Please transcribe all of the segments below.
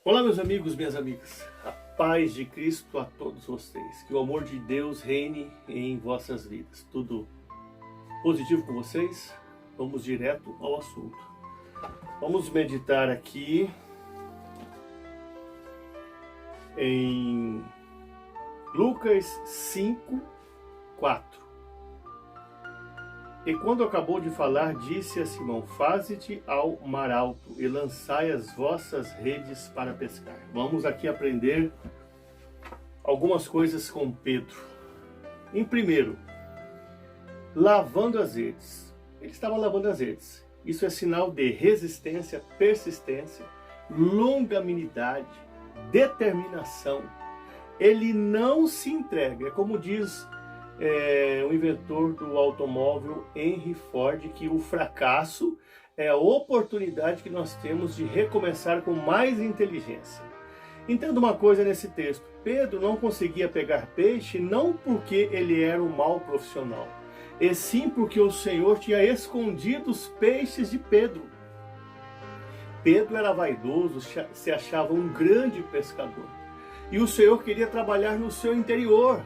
Olá, meus amigos, minhas amigas. A paz de Cristo a todos vocês. Que o amor de Deus reine em vossas vidas. Tudo positivo com vocês? Vamos direto ao assunto. Vamos meditar aqui em Lucas 5, 4. E quando acabou de falar, disse a Simão: faze-te ao mar alto e lançai as vossas redes para pescar. Vamos aqui aprender algumas coisas com Pedro. Em primeiro, lavando as redes. Ele estava lavando as redes. Isso é sinal de resistência, persistência, longanimidade, determinação. Ele não se entrega. É como diz o inventor do automóvel Henry Ford, que o fracasso é a oportunidade que nós temos de recomeçar com mais inteligência. Entenda uma coisa nesse texto: Pedro não conseguia pegar peixe não porque ele era um mau profissional, e sim porque o Senhor tinha escondido os peixes de Pedro. Pedro era vaidoso, se achava um grande pescador, e o Senhor queria trabalhar no seu interior.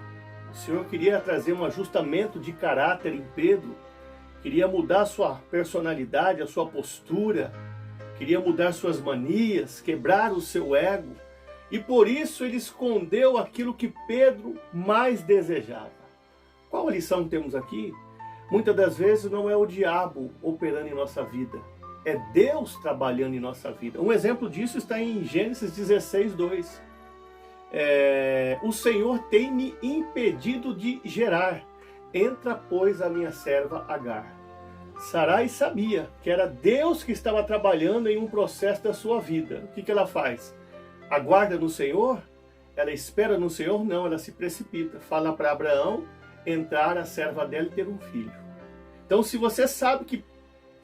O Senhor queria trazer um ajustamento de caráter em Pedro, queria mudar a sua personalidade, a sua postura, queria mudar suas manias, quebrar o seu ego, e por isso ele escondeu aquilo que Pedro mais desejava. Qual a lição que temos aqui? Muitas das vezes não é o diabo operando em nossa vida, é Deus trabalhando em nossa vida. Um exemplo disso está em Gênesis 16, 2. O Senhor tem me impedido de gerar. Entra, pois, a minha serva Agar. Sarai sabia que era Deus que estava trabalhando em um processo da sua vida. O que ela faz? Aguarda no Senhor? Ela espera no Senhor? Não, ela se precipita. Fala para Abraão entrar a serva dela e ter um filho. Então, se você sabe que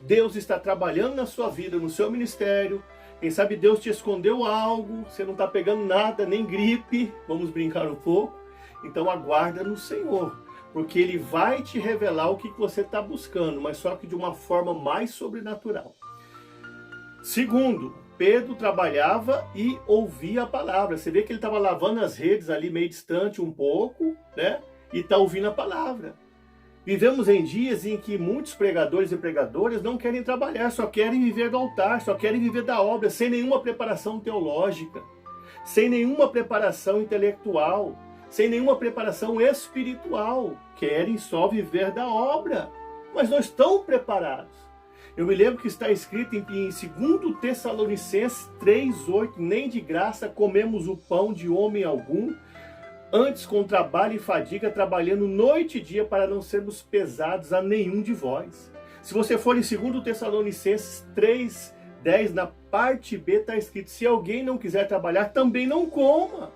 Deus está trabalhando na sua vida, no seu ministério, quem sabe Deus te escondeu algo, você não está pegando nada, nem gripe, vamos brincar um pouco, então aguarda no Senhor, porque Ele vai te revelar o que você está buscando, mas só que de uma forma mais sobrenatural. Segundo, Pedro trabalhava e ouvia a palavra. Você vê que ele estava lavando as redes ali meio distante um pouco, né? E está ouvindo a palavra. Vivemos em dias em que muitos pregadores e pregadoras não querem trabalhar, só querem viver do altar, só querem viver da obra, sem nenhuma preparação teológica, sem nenhuma preparação intelectual, sem nenhuma preparação espiritual. Querem só viver da obra, mas não estão preparados. Eu me lembro que está escrito em 2 Tessalonicenses 3,8: nem de graça comemos o pão de homem algum, antes com trabalho e fadiga, trabalhando noite e dia para não sermos pesados a nenhum de vós. Se você for em 2 Tessalonicenses 3:10, na parte B está escrito: se alguém não quiser trabalhar, também não coma.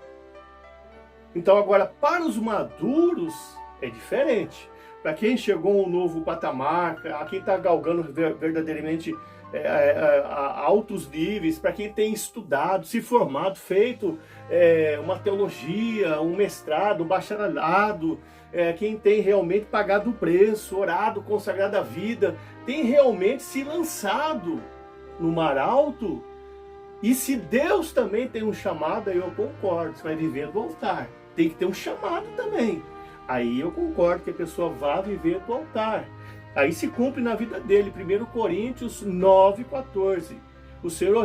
Então agora, para os maduros é diferente. Para quem chegou a um novo patamar, a quem está galgando verdadeiramente altos níveis, para quem tem estudado, se formado, feito uma teologia, um mestrado, um bacharelado, quem tem realmente pagado o preço, orado, consagrado a vida, tem realmente se lançado no mar alto. E se Deus também tem um chamado, aí eu concordo, você vai viver do altar, tem que ter um chamado também. Aí eu concordo que a pessoa vá viver do altar. Aí se cumpre na vida dele. 1 Coríntios 9:14. O Senhor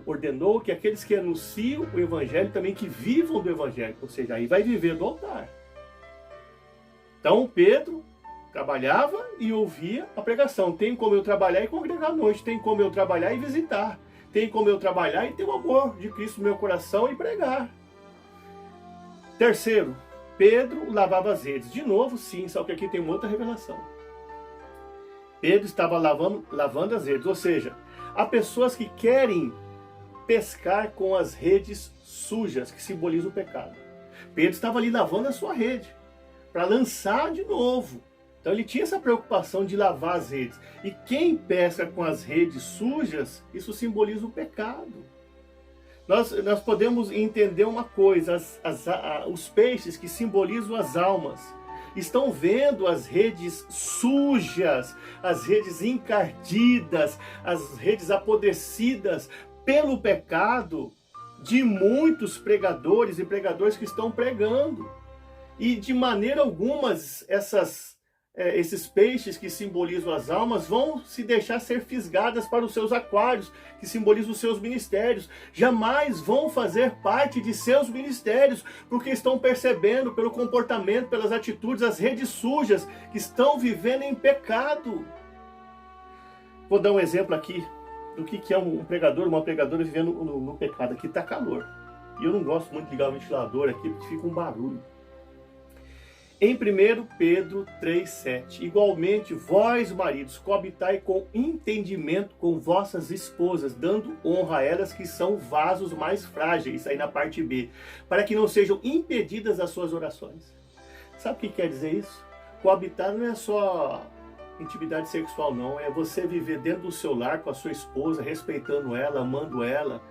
ordenou que aqueles que anunciam o Evangelho também que vivam do Evangelho. Ou seja, aí vai viver do altar. Então Pedro trabalhava e ouvia a pregação. Tem como eu trabalhar e congregar à noite. Tem como eu trabalhar e visitar. Tem como eu trabalhar e ter o amor de Cristo no meu coração e pregar. Terceiro, Pedro lavava as redes. De novo, sim, só que aqui tem uma outra revelação. Pedro estava lavando as redes, ou seja, há pessoas que querem pescar com as redes sujas, que simbolizam o pecado. Pedro estava ali lavando a sua rede, para lançar de novo. Então ele tinha essa preocupação de lavar as redes. E quem pesca com as redes sujas, isso simboliza o pecado. Nós podemos entender uma coisa: os peixes que simbolizam as almas estão vendo as redes sujas, as redes encardidas, as redes apodrecidas pelo pecado, de muitos pregadores e pregadores que estão pregando. E de maneira alguma esses peixes que simbolizam as almas vão se deixar ser fisgadas para os seus aquários, que simbolizam os seus ministérios. Jamais vão fazer parte de seus ministérios, porque estão percebendo pelo comportamento, pelas atitudes, as redes sujas que estão vivendo em pecado. Vou dar um exemplo aqui do que é um pregador, uma pregadora vivendo no pecado. Aqui está calor. E eu não gosto muito de ligar o ventilador aqui, porque fica um barulho. Em 1 Pedro 3,7, igualmente vós, maridos, coabitai com entendimento com vossas esposas, dando honra a elas que são vasos mais frágeis, aí na parte B, para que não sejam impedidas as suas orações. Sabe o que quer dizer isso? Coabitar não é só intimidade sexual, não. É você viver dentro do seu lar com a sua esposa, respeitando ela, amando ela,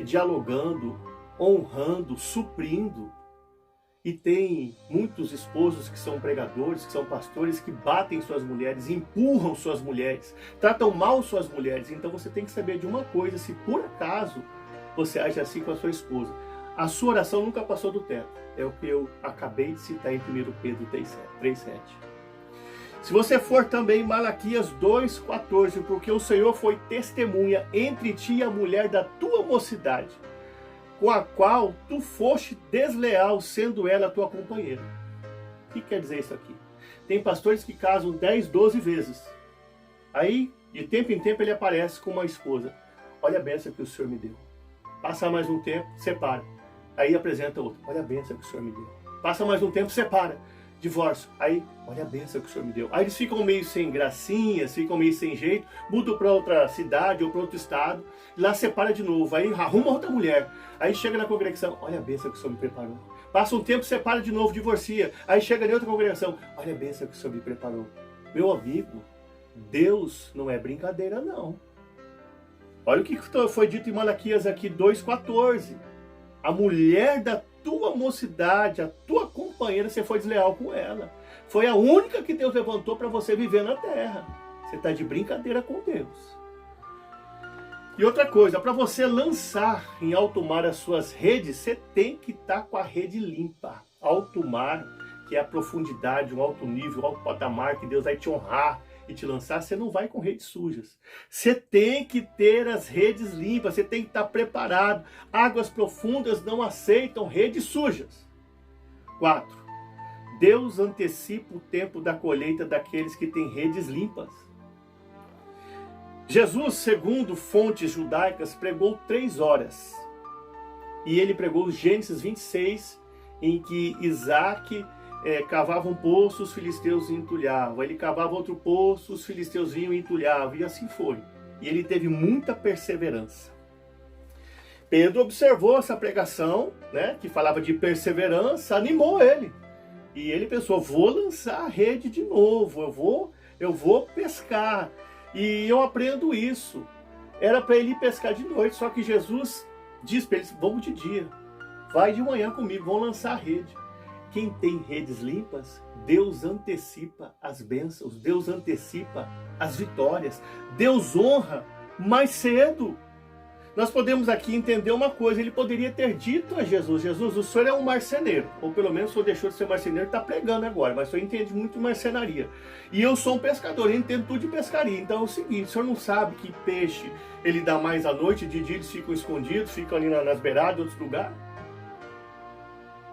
dialogando, honrando, suprindo. E tem muitos esposos que são pregadores, que são pastores, que batem suas mulheres, empurram suas mulheres, tratam mal suas mulheres. Então você tem que saber de uma coisa: se por acaso você age assim com a sua esposa, a sua oração nunca passou do teto. É o que eu acabei de citar em 1 Pedro 3,7. Se você for também em Malaquias 2,14, porque o Senhor foi testemunha entre ti e a mulher da tua mocidade, com a qual tu foste desleal, sendo ela a tua companheira. O que quer dizer isso aqui? Tem pastores que casam 10, 12 vezes. Aí, de tempo em tempo, ele aparece com uma esposa. Olha a bênção que o Senhor me deu. Passa mais um tempo, separa. Aí apresenta outra. Olha a bênção que o Senhor me deu. Passa mais um tempo, separa. Divórcio. Aí, olha a bênção que o Senhor me deu. Aí eles ficam meio sem gracinha, ficam meio sem jeito, mudam para outra cidade ou para outro estado, lá separa de novo, aí arruma outra mulher. Aí chega na congregação, olha a bênção que o Senhor me preparou. Passa um tempo, separa de novo, divorcia. Aí chega em outra congregação, olha a bênção que o Senhor me preparou. Meu amigo, Deus não é brincadeira, não. Olha o que foi dito em Malaquias aqui 2,14. A mulher da tua mocidade, a tua companheira, você foi desleal com ela. Foi a única que Deus levantou para você viver na terra. Você está de brincadeira com Deus. E outra coisa, para você lançar em alto mar as suas redes, você tem que estar com a rede limpa. Alto mar, que é a profundidade, um alto nível, um alto patamar, que Deus vai te honrar e te lançar, você não vai com redes sujas. Você tem que ter as redes limpas, você tem que estar preparado. Águas profundas não aceitam redes sujas. 4. Deus antecipa o tempo da colheita daqueles que têm redes limpas. Jesus, segundo fontes judaicas, pregou 3 horas. E ele pregou Gênesis 26, em que Isaac cavava um poço, os filisteus entulhavam. Ele cavava outro poço, os filisteus vinham e entulhavam. E assim foi. E ele teve muita perseverança. Pedro observou essa pregação, né, que falava de perseverança, animou ele. E ele pensou, vou lançar a rede de novo, eu vou pescar. E eu aprendo isso. Era para ele ir pescar de noite, só que Jesus diz para eles, vamos de dia. Vai de manhã comigo, vamos lançar a rede. Quem tem redes limpas, Deus antecipa as bênçãos, Deus antecipa as vitórias, Deus honra mais cedo. Nós podemos aqui entender uma coisa, ele poderia ter dito a Jesus, Jesus, o senhor é um marceneiro, ou pelo menos o senhor deixou de ser marceneiro e está pregando agora, mas o senhor entende muito de marcenaria. E eu sou um pescador, eu entendo tudo de pescaria, então é o seguinte, o senhor não sabe que peixe ele dá mais à noite, de dia eles ficam escondidos, ficam ali nas beiradas, em outros lugares?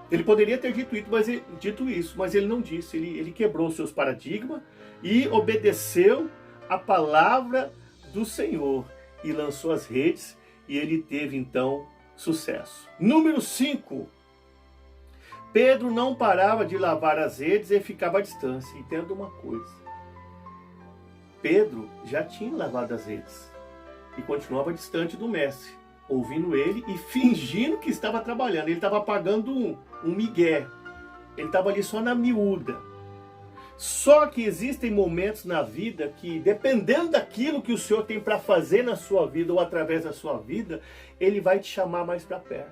Ele poderia ter dito isso, mas ele não disse, ele quebrou seus paradigmas e obedeceu a palavra do Senhor e lançou as redes. E ele teve, então, sucesso. Número 5. Pedro não parava de lavar as redes e ficava à distância. Entenda uma coisa. Pedro já tinha lavado as redes. E continuava distante do mestre. Ouvindo ele e fingindo que estava trabalhando. Ele estava pagando um migué. Ele estava ali só na miúda. Só que existem momentos na vida que, dependendo daquilo que o Senhor tem para fazer na sua vida ou através da sua vida, Ele vai te chamar mais para perto.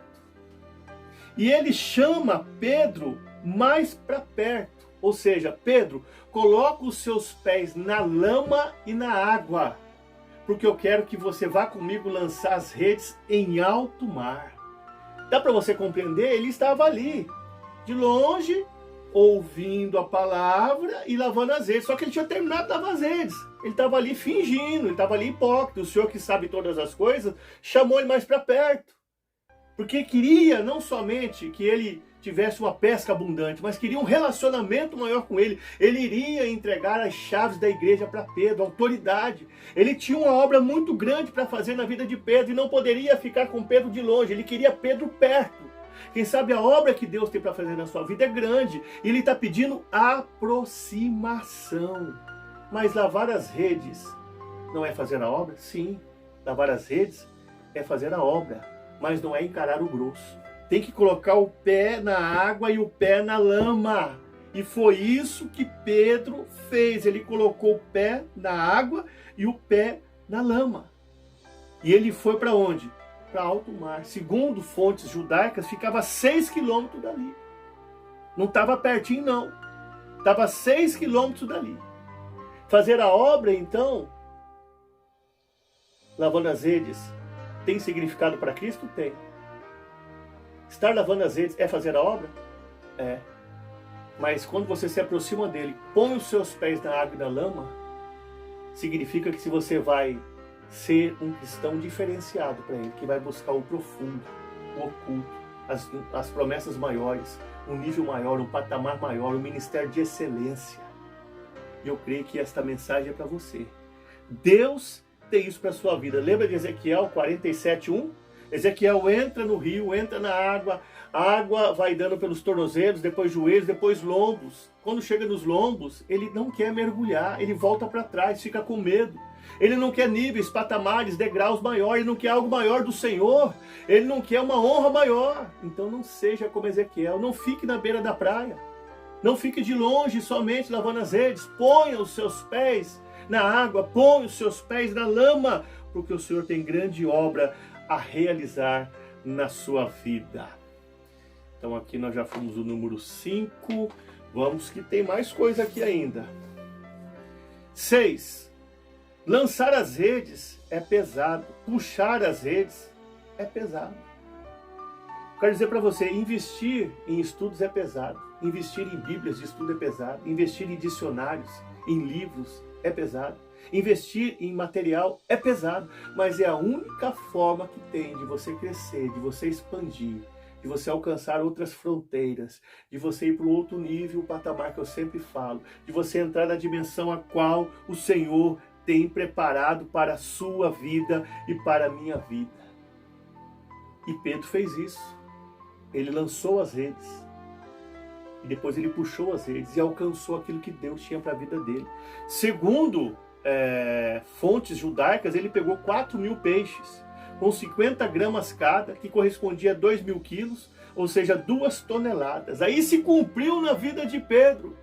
E Ele chama Pedro mais para perto. Ou seja, Pedro, coloca os seus pés na lama e na água, porque eu quero que você vá comigo lançar as redes em alto mar. Dá para você compreender? Ele estava ali, de longe, ouvindo a palavra e lavando as redes. Só que ele tinha terminado de lavar as redes. Ele estava ali fingindo, ele estava ali hipócrita. O Senhor, que sabe todas as coisas, chamou ele mais para perto. Porque queria não somente que ele tivesse uma pesca abundante, mas queria um relacionamento maior com ele. Ele iria entregar as chaves da igreja para Pedro, autoridade. Ele tinha uma obra muito grande para fazer na vida de Pedro e não poderia ficar com Pedro de longe. Ele queria Pedro perto. Quem sabe a obra que Deus tem para fazer na sua vida é grande. E ele está pedindo aproximação. Mas lavar as redes não é fazer a obra? Sim, lavar as redes é fazer a obra. Mas não é encarar o grosso. Tem que colocar o pé na água e o pé na lama. E foi isso que Pedro fez. Ele colocou o pé na água e o pé na lama. E ele foi para onde? Para alto mar. Segundo fontes judaicas, ficava a 6 quilômetros dali. Não estava pertinho, não. Estava a 6 quilômetros dali. Fazer a obra, então, lavando as redes, tem significado para Cristo? Tem. Estar lavando as redes é fazer a obra? É. Mas quando você se aproxima dele, põe os seus pés na água e na lama, significa que se você vai ser um cristão diferenciado para ele, que vai buscar o profundo, o oculto, as promessas maiores, um nível maior, um patamar maior, um ministério de excelência. E eu creio que esta mensagem é para você. Deus tem isso para a sua vida. Lembra de Ezequiel 47:1? Ezequiel entra no rio, entra na água, a água vai dando pelos tornozelos, depois joelhos, depois lombos. Quando chega nos lombos, ele não quer mergulhar, ele volta para trás, fica com medo. Ele não quer níveis, patamares, degraus maiores, ele não quer algo maior do Senhor, ele não quer uma honra maior. Então não seja como Ezequiel, não fique na beira da praia, não fique de longe somente lavando as redes, ponha os seus pés na água, ponha os seus pés na lama, porque o Senhor tem grande obra a realizar na sua vida. Então aqui nós já fomos o número 5, vamos que tem mais coisa aqui ainda. 6. Lançar as redes é pesado, puxar as redes é pesado. Quero dizer para você, investir em estudos é pesado, investir em bíblias de estudo é pesado, investir em dicionários, em livros é pesado, investir em material é pesado, mas é a única forma que tem de você crescer, de você expandir, de você alcançar outras fronteiras, de você ir para um outro nível, o patamar que eu sempre falo, de você entrar na dimensão a qual o Senhor tem preparado para a sua vida e para a minha vida. E Pedro fez isso. Ele lançou as redes. E depois ele puxou as redes e alcançou aquilo que Deus tinha para a vida dele. Segundo fontes judaicas, ele pegou 4.000 peixes, com 50 gramas cada, que correspondia a 2.000 quilos, ou seja, 2 toneladas. Aí se cumpriu na vida de Pedro.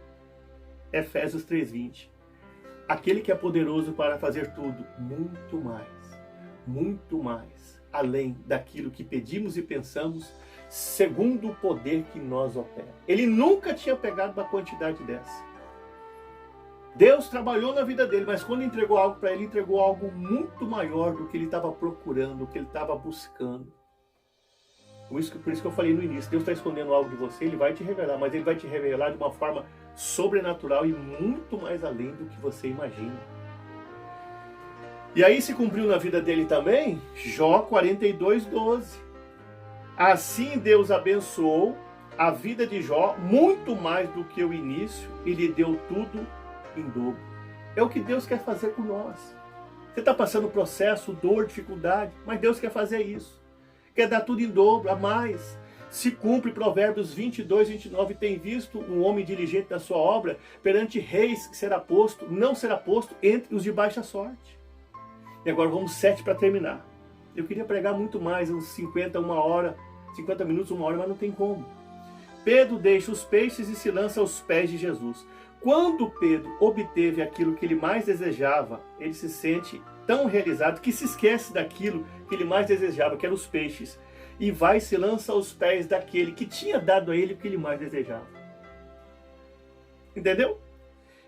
Efésios 3:20. Aquele que é poderoso para fazer tudo, muito mais, além daquilo que pedimos e pensamos, segundo o poder que nós opera. Ele nunca tinha pegado uma quantidade dessa. Deus trabalhou na vida dele, mas quando entregou algo para ele, entregou algo muito maior do que ele estava procurando, do que ele estava buscando. Por isso que eu falei no início, Deus está escondendo algo de você, ele vai te revelar, mas ele vai te revelar de uma forma sobrenatural e muito mais além do que você imagina. E aí se cumpriu na vida dele também, Jó 42:12. Assim Deus abençoou a vida de Jó muito mais do que o início e lhe deu tudo em dobro. É o que Deus quer fazer com nós. Você está passando processo, dor, dificuldade, mas Deus quer fazer isso. Quer dar tudo em dobro, a mais. Se cumpre Provérbios 22:29, tem visto um homem diligente na sua obra, perante reis não será posto entre os de baixa sorte. E agora vamos 7 para terminar. Eu queria pregar muito mais, uns 50 minutos, uma hora, mas não tem como. Pedro deixa os peixes e se lança aos pés de Jesus. Quando Pedro obteve aquilo que ele mais desejava, ele se sente tão realizado que se esquece daquilo que ele mais desejava, que eram os peixes, e vai e se lança aos pés daquele que tinha dado a ele o que ele mais desejava. Entendeu?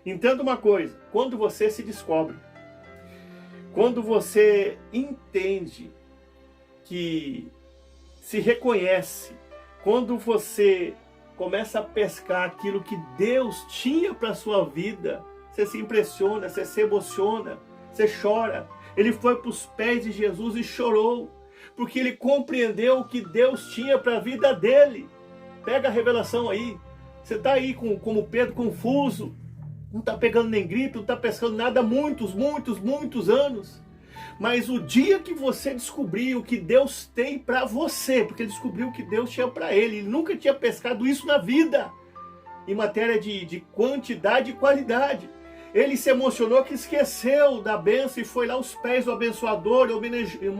Entenda uma coisa, quando você se descobre, quando você entende que se reconhece, quando você começa a pescar aquilo que Deus tinha para a sua vida, você se impressiona, você se emociona, você chora. Ele foi para os pés de Jesus e chorou, porque ele compreendeu o que Deus tinha para a vida dele. Pega a revelação aí. Você está aí como Pedro, confuso, não está pegando nem gripe, não está pescando nada há muitos anos. Mas o dia que você descobrir o que Deus tem para você, porque ele descobriu o que Deus tinha para ele, ele nunca tinha pescado isso na vida, em matéria de quantidade e qualidade. Ele se emocionou que esqueceu da bênção e foi lá aos pés do abençoador,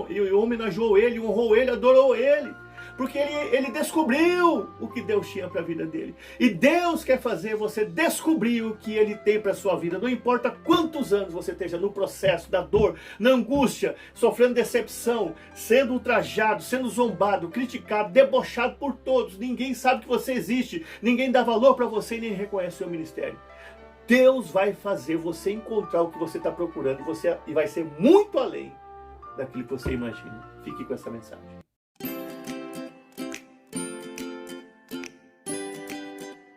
e homenageou ele, honrou ele, adorou ele. Porque ele descobriu o que Deus tinha para a vida dele. E Deus quer fazer você descobrir o que ele tem para a sua vida. Não importa quantos anos você esteja no processo da dor, na angústia, sofrendo decepção, sendo ultrajado, sendo zombado, criticado, debochado por todos. Ninguém sabe que você existe. Ninguém dá valor para você e nem reconhece o seu ministério. Deus vai fazer você encontrar o que você está procurando e vai ser muito além daquilo que você imagina. Fique com essa mensagem.